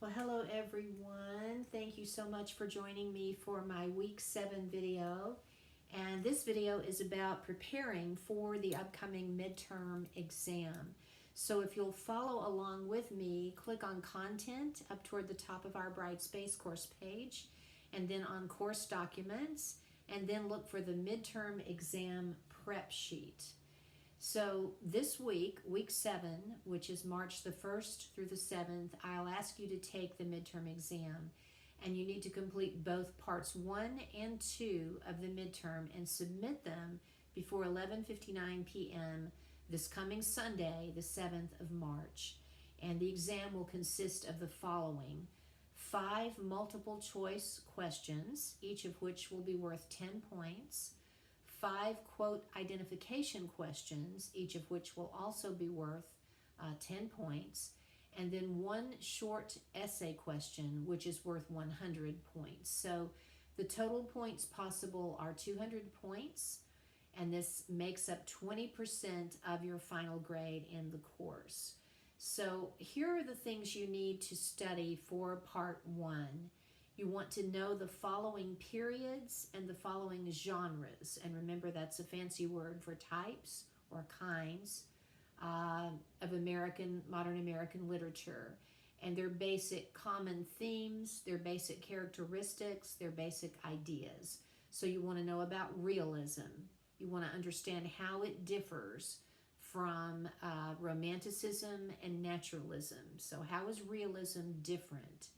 Well, hello everyone. Thank you so much for joining me for my week 7 video. And this video is about preparing for the upcoming midterm exam. So if you'll follow along with me, click on content up toward the top of our Brightspace course page, and then on course documents, and then look for the midterm exam prep sheet. So this week, week 7, which is March the 1st through the 7th, I'll ask you to take the midterm exam. And you need to complete both parts 1 and 2 of the midterm and submit them before 11:59 p.m. this coming Sunday, the 7th of March. And the exam will consist of the following: 5 multiple choice questions, each of which will be worth 10 points. 5 quote identification questions, each of which will also be worth 10 points, and then 1 short essay question, which is worth 100 points. So the total points possible are 200 points, and this makes up 20% of your final grade in the course. So here are the things you need to study for part 1. You want to know the following periods and the following genres. And remember, that's a fancy word for types or kinds of modern American literature. And their basic common themes, their basic characteristics, their basic ideas. So you want to know about realism. You want to understand how it differs from romanticism and naturalism. So how is realism different?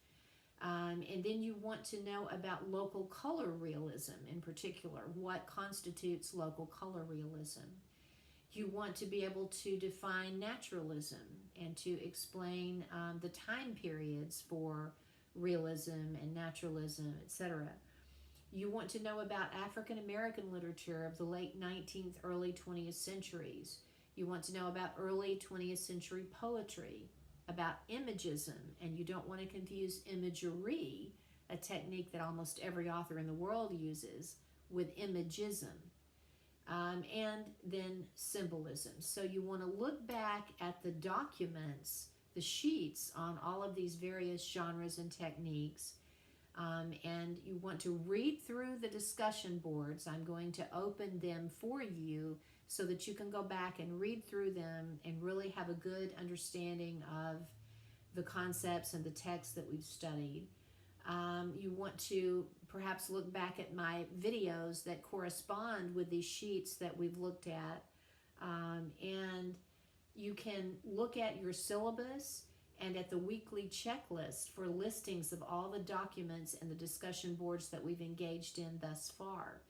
And then you want to know about local color realism in particular. What constitutes local color realism? You want to be able to define naturalism and to explain the time periods for realism and naturalism, etc. You want to know about African American literature of the late 19th, early 20th centuries. You want to know about early 20th century poetry, about imagism, and you don't want to confuse imagery, a technique that almost every author in the world uses, with imagism, and then symbolism. So you want to look back at the documents, the sheets on all of these various genres and techniques, and you want to read through the discussion boards. I'm going to open them for you so that you can go back and read through them and really have a good understanding of the concepts and the texts that we've studied. You want to perhaps look back at my videos that correspond with these sheets that we've looked at, and you can look at your syllabus and at the weekly checklist for listings of all the documents and the discussion boards that we've engaged in thus far.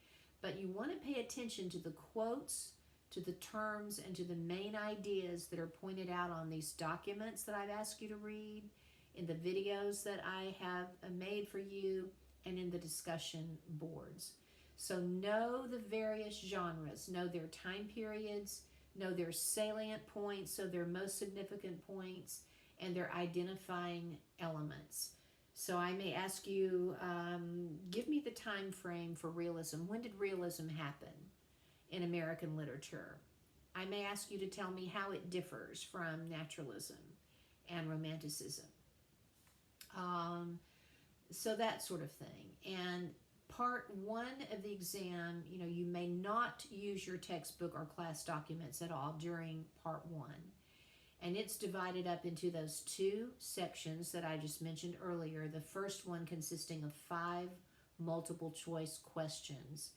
But you want to pay attention to the quotes, to the terms, and to the main ideas that are pointed out on these documents that I've asked you to read, in the videos that I have made for you, and in the discussion boards. So know the various genres, know their time periods, know their salient points, so their most significant points, and their identifying elements. So I may ask you, give me the time frame for realism. When did realism happen in American literature? I may ask you to tell me how it differs from naturalism and romanticism. So that sort of thing. And part 1 of the exam, you may not use your textbook or class documents at all during part 1. And it's divided up into those 2 sections that I just mentioned earlier. The first one consisting of 5 multiple choice questions.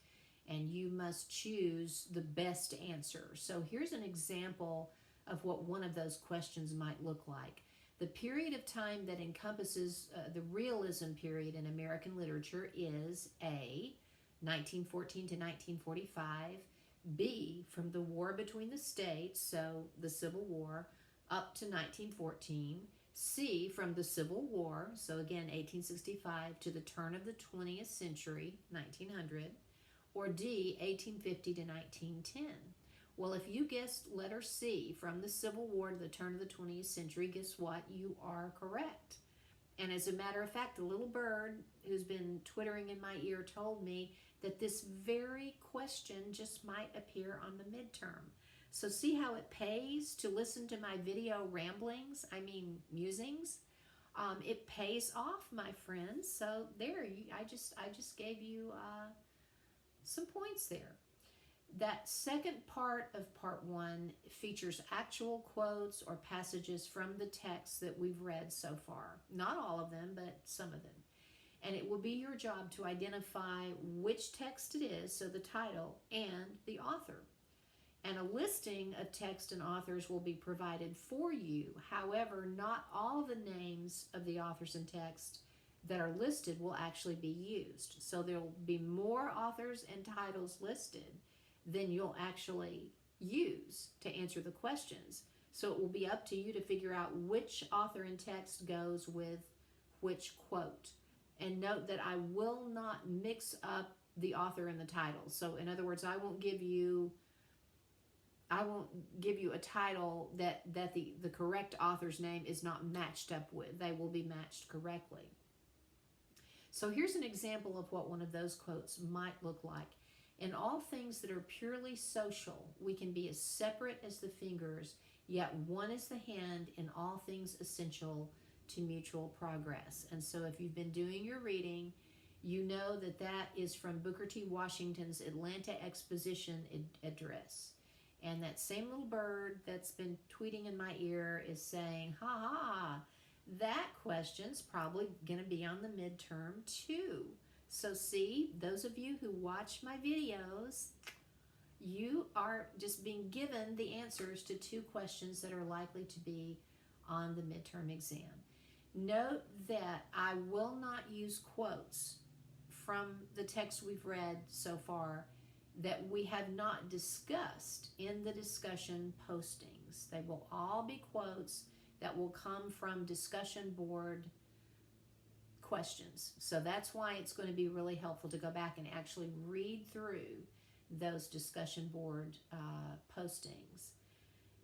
And you must choose the best answer. So here's an example of what one of those questions might look like. The period of time that encompasses the realism period in American literature is A, 1914 to 1945, B, from the war between the states, so the Civil War, up to 1914, C, from the Civil War, so again 1865, to the turn of the 20th century, 1900, or D, 1850 to 1910. Well, if you guessed letter C, from the Civil War to the turn of the 20th century, guess what? You are correct. And as a matter of fact, the little bird who's been twittering in my ear told me that this very question just might appear on the midterm. So see how it pays to listen to my video ramblings, musings, It pays off, my friends. So there, I just gave you some points there. That second part of part one features actual quotes or passages from the text that we've read so far. Not all of them, but some of them. And it will be your job to identify which text it is, so the title and the author. And a listing of text and authors will be provided for you. However, not all the names of the authors and text that are listed will actually be used. So there will be more authors and titles listed than you'll actually use to answer the questions. So it will be up to you to figure out which author and text goes with which quote. And note that I will not mix up the author and the title. So in other words, I won't give you a title that the correct author's name is not matched up with. They will be matched correctly. So here's an example of what one of those quotes might look like. In all things that are purely social, we can be as separate as the fingers, yet one is the hand in all things essential to mutual progress. And so if you've been doing your reading, you know that that is from Booker T. Washington's Atlanta Exposition Address. And that same little bird that's been tweeting in my ear is saying, ha ha, that question's probably going to be on the midterm too. So see, those of you who watch my videos, you are just being given the answers to 2 questions that are likely to be on the midterm exam. Note that I will not use quotes from the text we've read so far that we have not discussed in the discussion postings. They will all be quotes that will come from discussion board questions. So that's why it's going to be really helpful to go back and actually read through those discussion board postings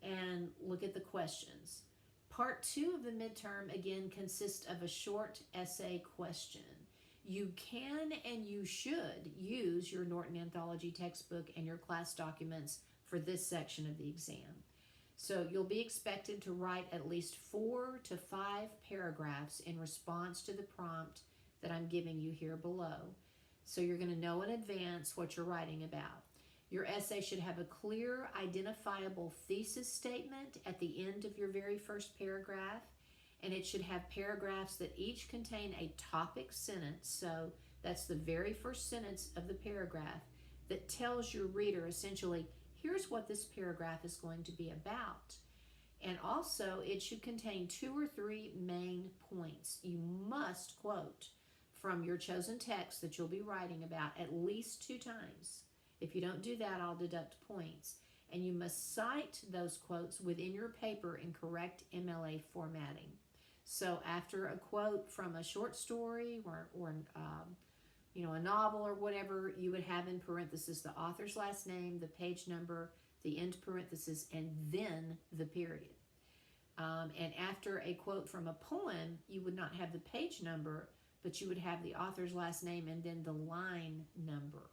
and look at the questions. Part 2 of the midterm, again, consists of a short essay question. You can and you should use your Norton Anthology textbook and your class documents for this section of the exam. So you'll be expected to write at least 4 to 5 paragraphs in response to the prompt that I'm giving you here below. So you're going to know in advance what you're writing about. Your essay should have a clear, identifiable thesis statement at the end of your very first paragraph, and it should have paragraphs that each contain a topic sentence. So that's the very first sentence of the paragraph that tells your reader essentially, here's what this paragraph is going to be about. And also, it should contain 2 or 3 main points. You must quote from your chosen text that you'll be writing about at least 2 times. If you don't do that, I'll deduct points. And you must cite those quotes within your paper in correct MLA formatting. So after a quote from a short story or a novel or whatever, you would have in parentheses the author's last name, the page number, the end parenthesis, and then the period. And after a quote from a poem, you would not have the page number, but you would have the author's last name and then the line number.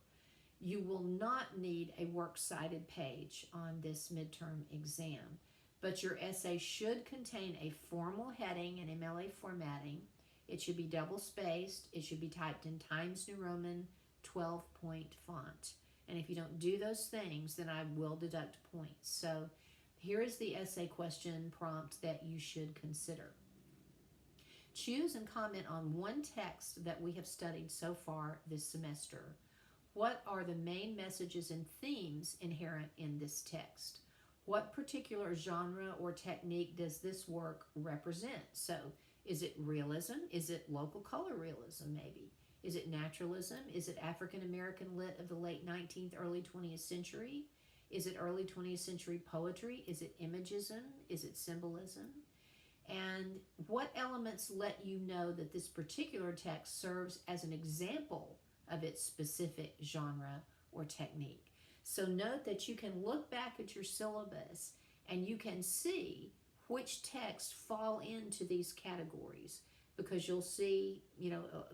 You will not need a works cited page on this midterm exam, but your essay should contain a formal heading in MLA formatting. It should be double-spaced. It should be typed in Times New Roman 12-point font. And if you don't do those things, then I will deduct points. So here is the essay question prompt that you should consider. Choose and comment on one text that we have studied so far this semester. What are the main messages and themes inherent in this text? What particular genre or technique does this work represent? So, is it realism? Is it local color realism, maybe? Is it naturalism? Is it African American lit of the late 19th, early 20th century? Is it early 20th century poetry? Is it imagism? Is it symbolism? And what elements let you know that this particular text serves as an example of its specific genre or technique? So note that you can look back at your syllabus and you can see which texts fall into these categories, because you'll see,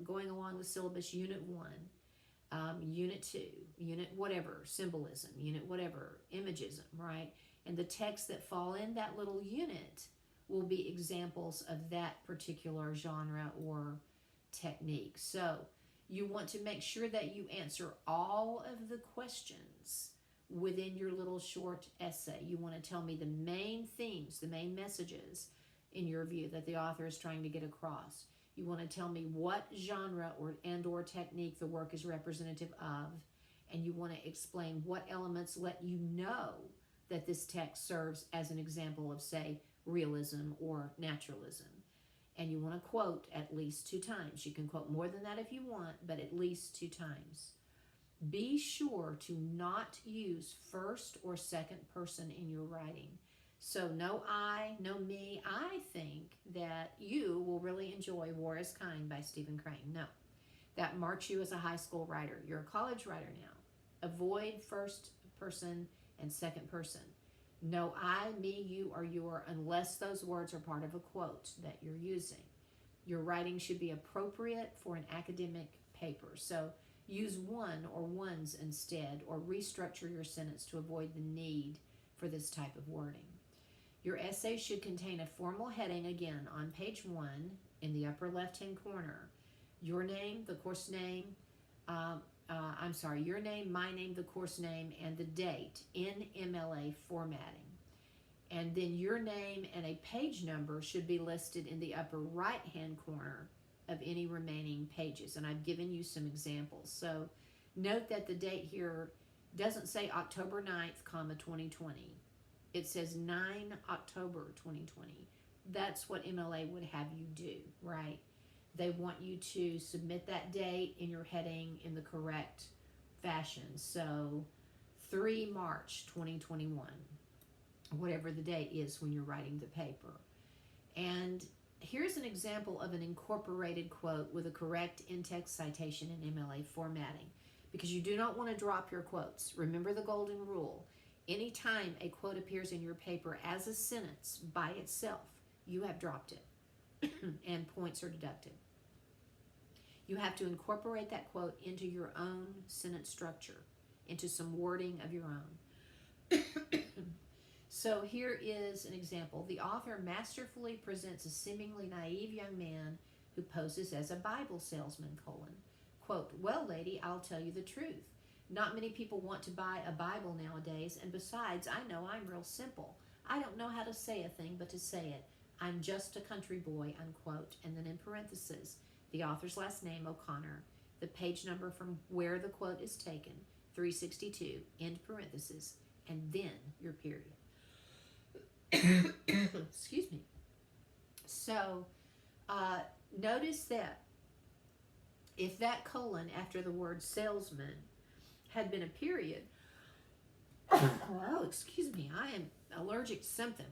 going along the syllabus, Unit 1, Unit 2, Unit whatever, symbolism, Unit whatever, imagism, right? And the texts that fall in that little unit will be examples of that particular genre or technique. So you want to make sure that you answer all of the questions within your little short essay. You want to tell me the main themes, the main messages in your view that the author is trying to get across. You want to tell me what genre or technique the work is representative of, and you want to explain what elements let you know that this text serves as an example of, say, realism or naturalism. And you want to quote at least 2 times. You can quote more than that if you want, but at least 2 times. Be sure to not use first or second person in your writing. So no I, no me. I think that you will really enjoy War is Kind by Stephen Crane. No, that marks you as a high school writer. You're a college writer now. Avoid first person and second person. No I, me, you, or your, unless those words are part of a quote that you're using. Your writing should be appropriate for an academic paper. So use one or ones instead, or restructure your sentence to avoid the need for this type of wording. Your essay should contain a formal heading, again, on page 1 in the upper left-hand corner. Your name, the course name, your name, my name, the course name, and the date in MLA formatting. And then your name and a page number should be listed in the upper right-hand corner of any remaining pages. And I've given you some examples. So note that the date here doesn't say October 9th, 2020. It says 9 October 2020. That's what MLA would have you do, right? They want you to submit that date in your heading in the correct fashion. So 3 March 2021, whatever the date is when you're writing the paper. And here's an example of an incorporated quote with a correct in-text citation in MLA formatting, because you do not want to drop your quotes. Remember the golden rule. Anytime a quote appears in your paper as a sentence by itself, you have dropped it and points are deducted. You have to incorporate that quote into your own sentence structure, into some wording of your own. So here is an example. The author masterfully presents a seemingly naive young man who poses as a Bible salesman, quote, well, lady, I'll tell you the truth. Not many people want to buy a Bible nowadays, and besides, I know I'm real simple. I don't know how to say a thing but to say it. I'm just a country boy, unquote. And then in parentheses, the author's last name, O'Connor, the page number from where the quote is taken, 362, end parentheses, and then your period. Excuse me. So notice that if that colon after the word salesman had been a period, oh, excuse me, I am allergic to something,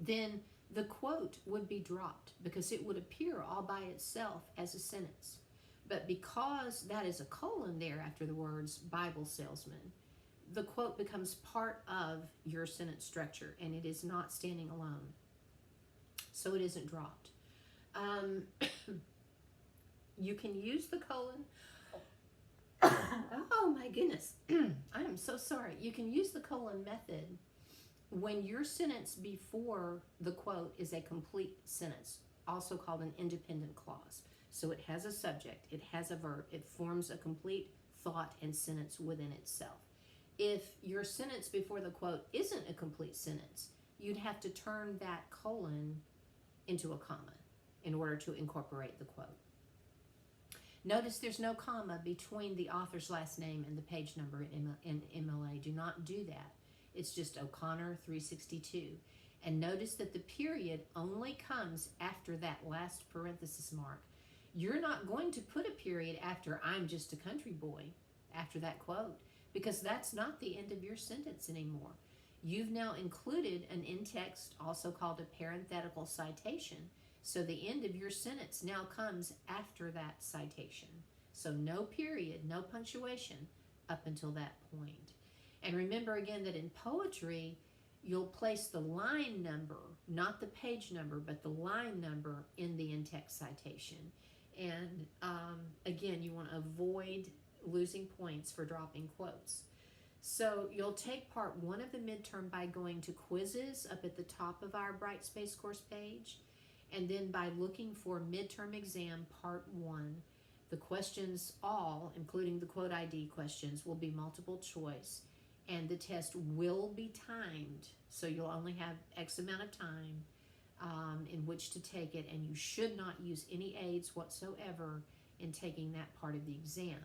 then the quote would be dropped because it would appear all by itself as a sentence. But because that is a colon there after the words Bible salesman, the quote becomes part of your sentence structure and it is not standing alone. So it isn't dropped. You can use the colon. Oh my goodness. I am so sorry. You can use the colon method when your sentence before the quote is a complete sentence, also called an independent clause. So it has a subject, it has a verb, it forms a complete thought and sentence within itself. If your sentence before the quote isn't a complete sentence, you'd have to turn that colon into a comma in order to incorporate the quote. Notice there's no comma between the author's last name and the page number in MLA. Do not do that. It's just O'Connor 362. And notice that the period only comes after that last parenthesis mark. You're not going to put a period after I'm just a country boy after that quote, because that's not the end of your sentence anymore. You've now included an in-text, also called a parenthetical citation. So the end of your sentence now comes after that citation. So no period, no punctuation up until that point. And remember again that in poetry, you'll place the line number, not the page number, but the line number in the in-text citation. And again, you want to avoid losing points for dropping quotes. So you'll take part 1 of the midterm by going to quizzes up at the top of our Brightspace course page, and then by looking for midterm exam part 1. The questions all, including the quote ID questions, will be multiple choice, and the test will be timed. So you'll only have X amount of time in which to take it, and you should not use any aids whatsoever in taking that part of the exam.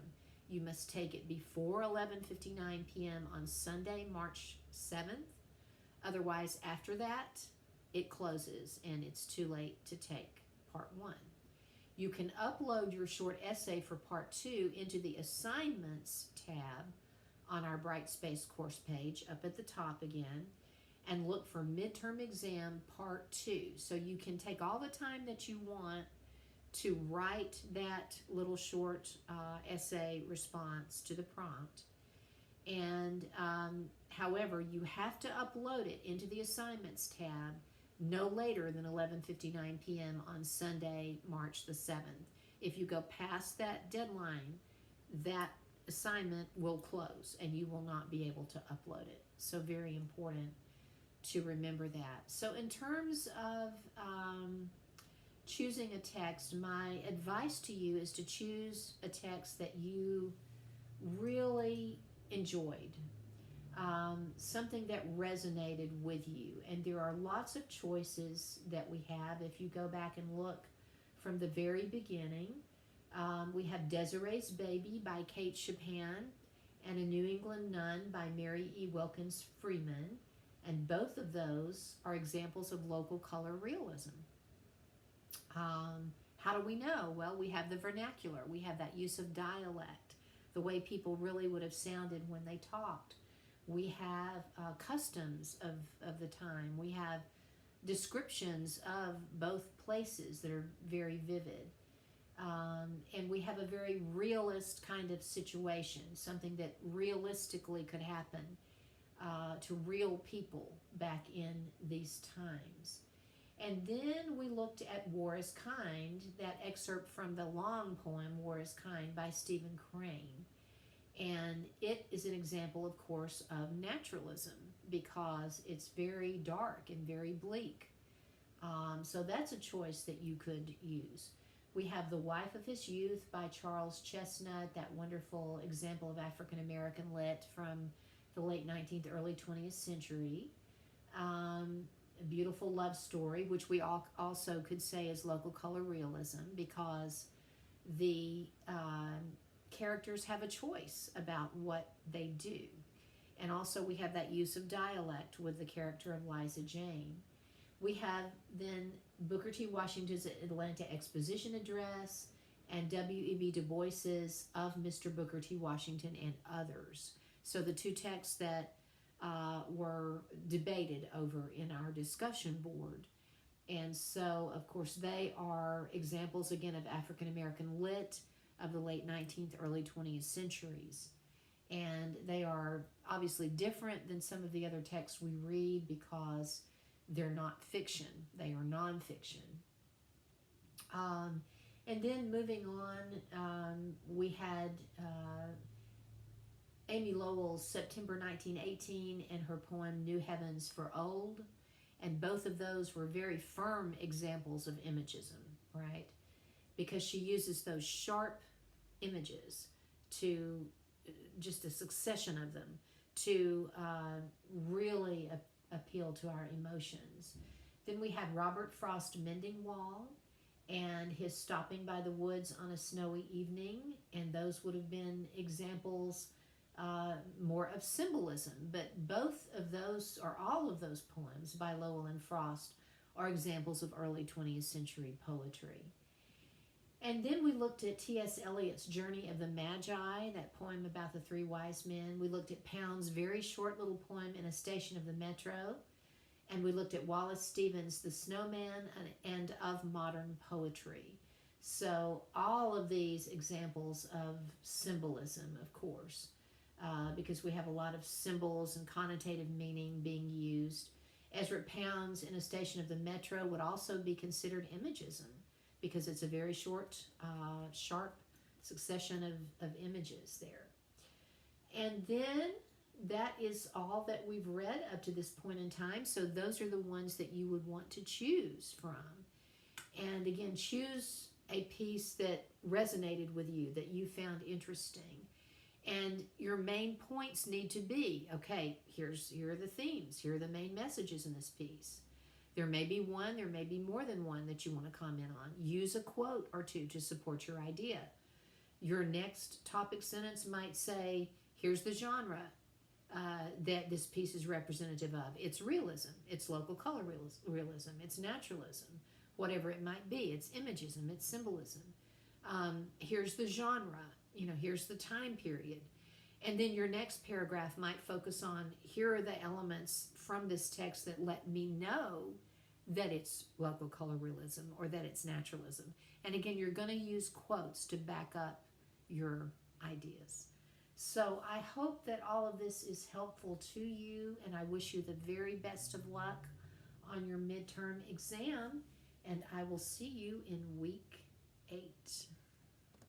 You must take it before 11:59 p.m. on Sunday, March 7th. Otherwise, after that, it closes and it's too late to take part 1. You can upload your short essay for part 2 into the assignments tab on our Brightspace course page up at the top again, and look for midterm exam part 2. So you can take all the time that you want to write that little short essay response to the prompt. And however, you have to upload it into the assignments tab no later than 11:59 p.m. on Sunday, March the 7th. If you go past that deadline, that assignment will close and you will not be able to upload it. So very important to remember that. So in terms of choosing a text, my advice to you is to choose a text that you really enjoyed, something that resonated with you. And there are lots of choices that we have. If you go back and look from the very beginning, we have Desiree's Baby by Kate Chopin and A New England Nun by Mary E. Wilkins Freeman. And both of those are examples of local color realism. How do we know? Well, we have the vernacular. We have that use of dialect, the way people really would have sounded when they talked. We have customs of the time. We have descriptions of both places that are very vivid. And we have a very realist kind of situation, something that realistically could happen to real people back in these times. And then we looked at War is Kind, that excerpt from the long poem War is Kind by Stephen Crane. And it is an example, of course, of naturalism because it's very dark and very bleak. So that's a choice that you could use. We have The Wife of His Youth by Charles Chestnut, that wonderful example of African American lit from the late 19th, early 20th century. A beautiful love story, which we also could say is local color realism because the characters have a choice about what they do. And also we have that use of dialect with the character of Liza Jane. We have then Booker T. Washington's Atlanta Exposition Address and W.E.B. Du Bois's Of Mr. Booker T. Washington and Others. So the two texts that were debated over in our discussion board. And so, of course, they are examples, again, of African American lit of the late 19th, early 20th centuries. And they are obviously different than some of the other texts we read because they're not fiction. They are nonfiction. And then moving on, we had Amy Lowell's September 1918 and her poem New Heavens for Old. And both of those were very firm examples of imagism, right? Because she uses those sharp images to, just a succession of them, to really appeal to our emotions. Then we had Robert Frost Mending Wall and his Stopping by the Woods on a Snowy Evening. And those would have been examples more of symbolism, but both of those, or all of those poems by Lowell and Frost are examples of early 20th century poetry. And then we looked at T.S. Eliot's Journey of the Magi, that poem about the three wise men. We looked at Pound's very short little poem In a Station of the Metro, and we looked at Wallace Stevens' The Snowman and of modern poetry. So all of these examples of symbolism, of course, because we have a lot of symbols and connotative meaning being used. Ezra Pound's In a Station of the Metro would also be considered imagism because it's a very short, sharp succession of images there. And then that is all that we've read up to this point in time. So those are the ones that you would want to choose from. And again, choose a piece that resonated with you, that you found interesting. And your main points need to be, okay, here are the themes. Here are the main messages in this piece. There may be one, there may be more than one that you want to comment on. Use a quote or two to support your idea. Your next topic sentence might say, here's the genre that this piece is representative of. It's realism, it's local color realism, it's naturalism, whatever it might be. It's imagism, it's symbolism. Here's the genre, here's the time period. And then your next paragraph might focus on, here are the elements from this text that let me know that it's local color realism or that it's naturalism. And again, you're going to use quotes to back up your ideas. So I hope that all of this is helpful to you, and I wish you the very best of luck on your midterm exam, and I will see you in week